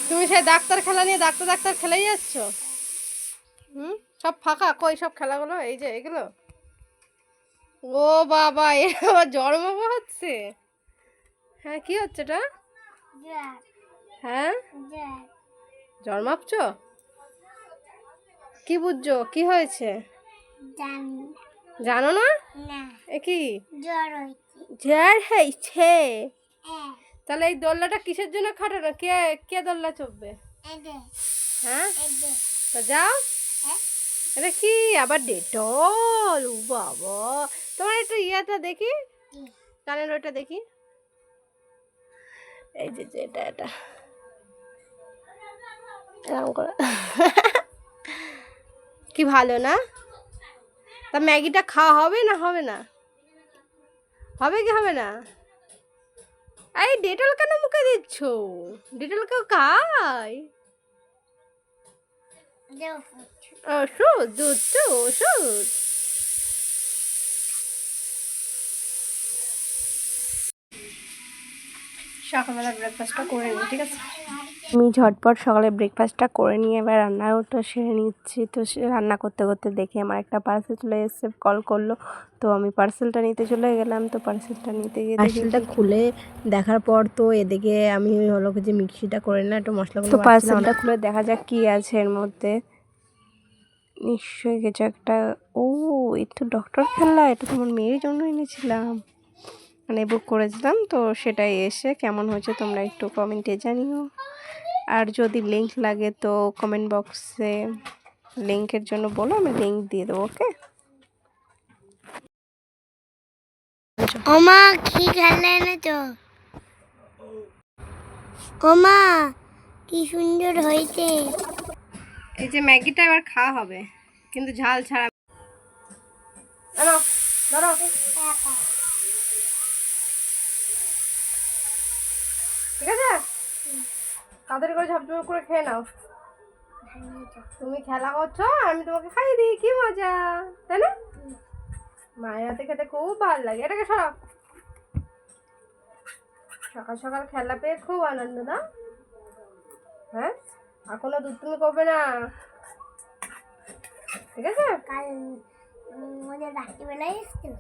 তুমি সেই ডাক্তার খেলা নিয়ে ডাক্তার খেলেই যাচ্ছ। সব ফাঁকা, কই সব খেলাগুলো? এই যে এগুলো। ও বাবা, এ আবার জন্ম হচ্ছে। হ্যাঁ, কি হচ্ছে এটা? হ্যাঁ, জ্বর মাপছ? কি বুঝছো কি হয়েছে? জানো না? এ কি জ্বর হয়েছে? তাহলে এই দোলনাটা কিসের জন্য খাটানো? কে কে দোলনা চড়বে? হ্যাঁ, তো যাও। এটা কি আবার ডেটল? ও বাবা, তোমার একটু ইয়েটা দেখি, কানের ওটা দেখি। এই যে এটা এরকম করে। কি ভালো না? তা ম্যাগিটা খাওয়া হবে না হবে না? হবে কি হবে না? এই ডেটল কেন মুখে দিচ্ছ? ডেটল কেউ খায়? ওষুধ, দুধ তো ওষুধ। সকালবেলা ব্রেকফাস্টটা করে নিই, ঠিক আছে? আমি ঝটপট সকালে ব্রেকফাস্টটা করে নিয়ে এবার রান্নাটা সেরে নিচ্ছি। তো রান্না করতে করতে দেখে আমার একটা পার্সেল চলে এসেছে, কল করলো। তো আমি পার্সেলটা নিতে চলে গেলাম। তো পার্সেলটা নিতে গিয়ে পার্সেলটা খুলে দেখার পর তো এদিকে আমি হলো যে মিক্সিটা করে নিলাম, একটু মশলাগুলো। তো পার্সেলটা খুলে দেখা যাক কি আছে এর মধ্যে। নিশ্চয়ই কিছু একটা। ও, এটা তো ডক্টর খেলা, এটা তো আমার মেয়ের জন্য এনেছিলাম, মানে বুক করেছিলাম। তো সেটাই এসে কেমন হয়েছে তোমরা একটু কমেন্টে জানিও। আর যদি লিঙ্ক লাগে তো কমেন্ট বক্সে লিঙ্কের জন্য বলো, আমি লিঙ্ক দিয়ে দেবো। ওকে। ওমা কি খেলে এনেছো? ওমা কি সুন্দর হয়েছে। এই যে ম্যাগিটা এবার খাওয়া হবে, কিন্তু ঝাল ছাড়া। ধরো ঠিক আছে, তাড়াতাড়ি করে ঝপঝপ করে খেয়ে নাও। তুমি খেলা করছো, আমি তোমাকে খাইয়ে দিই, কি মজা তাই না? মায়ের হাতে খেতে খুব ভালো লাগে। এটাকে সরাও। সকাল সকাল খেলা পেয়ে খুব আনন্দ না? হ্যাঁ, আর কোনো দুধ তুমি করবে না, ঠিক আছে? কাল রাত্রিবেলায় এসছিল।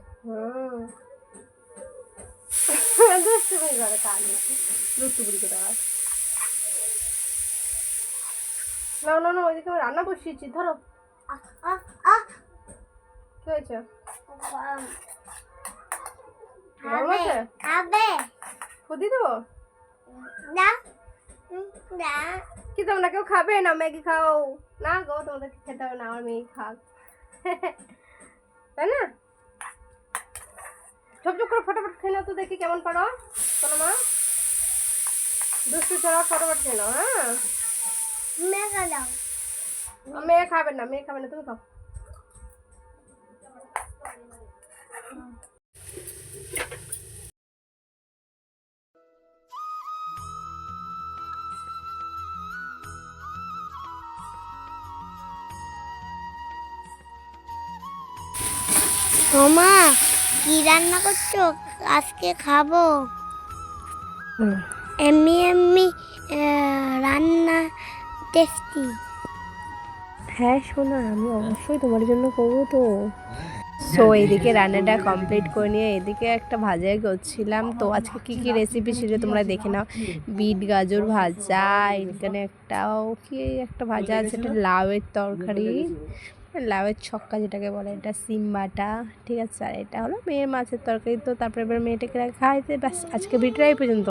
দুষ্টুমি ঘরে কাল দুষ্টুপুরি করে দেওয়া। না না না, ওইদিকে আমি রান্না বসিয়েছি, ধরো। কি হয়েছে? গরম আছে? খুদি দেবো না কি? তোমরা কেউ খাবে না? ম্যাগি খাও না গো, তোমাদেরকে খেতে হবে না, আমার মেয়ে খাক। তাই না? ঝপঝপ করে ফটাফট খেয়ে নাও তো, দেখি কেমন পারো। শোনো মা, দুষ্টু ছাড়া ফটাফট খেয়ে নাও। হ্যাঁ, মেয়ে খাবে না, মেয়ে খাবে না, তুমি খাও। ওমা কি রান্না করছো? আজকে খাবো। এমনি এমনি রান্না টেস্টি। হ্যাঁ শোনা, আমি অবশ্যই তোমার জন্য করবো তো। সো এদিকে রান্নাটা কমপ্লিট করে নিয়ে এদিকে একটা ভাজা করছিলাম। তো আজকে কি কি রেসিপি ছিল তোমরা দেখে নাও। বিট গাজর ভাজা, এখানে একটা ভাজা আছে, এটা লাউয়ের তরকারি, লাউয়ের ছক্কা যেটাকে বলে, এটা সিম বাটা, ঠিক আছে। আর এটা হলো মেয়ের মাছের তরকারি। তো তারপরে এবার মেয়েটাকে খাইতে, ব্যাস আজকে ভিডিওটা এই পর্যন্ত।